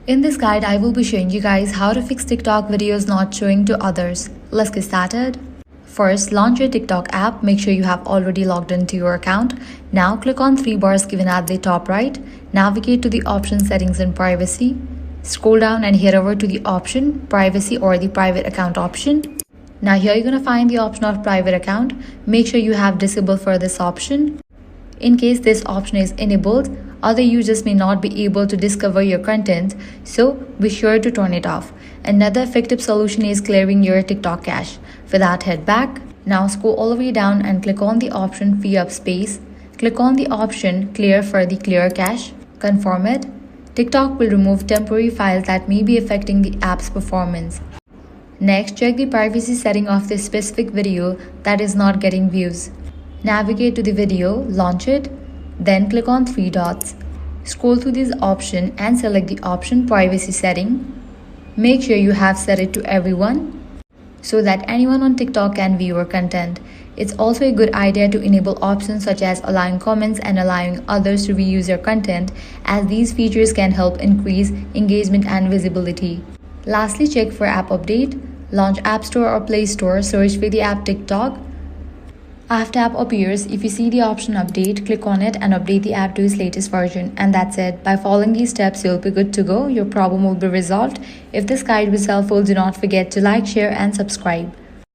In this guide, I will be showing you guys how to fix TikTok videos not showing to others. Let's get started. First, launch your TikTok app. Make sure you have already logged into your account. Now click on three bars given at the top right. Navigate to the option settings and privacy. Scroll down and head over to the option privacy or the private account option. Now here you're going to find the option of private account. Make sure you have disabled for this option. In case this option is enabled, other users may not be able to discover your content, so be sure to turn it off. Another effective solution is clearing your TikTok cache. For that, head back. Now scroll all the way down and click on the option free up space. Click on the option clear for the clear cache. Confirm it. TikTok will remove temporary files that may be affecting the app's performance. Next, check the privacy setting of this specific video that is not getting views. Navigate to the video, launch it, then click on three dots. Scroll through this option and select the option privacy setting. Make sure you have set it to everyone so that anyone on TikTok can view your content. It's also a good idea to enable options such as allowing comments and allowing others to reuse your content, as these features can help increase engagement and visibility. Lastly, check for app update. Launch App Store or Play Store, search for the app TikTok. After app appears, if you see the option update, click on it and update the app to its latest version. And that's it. By following these steps, you'll be good to go. Your problem will be resolved. If this guide was helpful, do not forget to like, share and subscribe.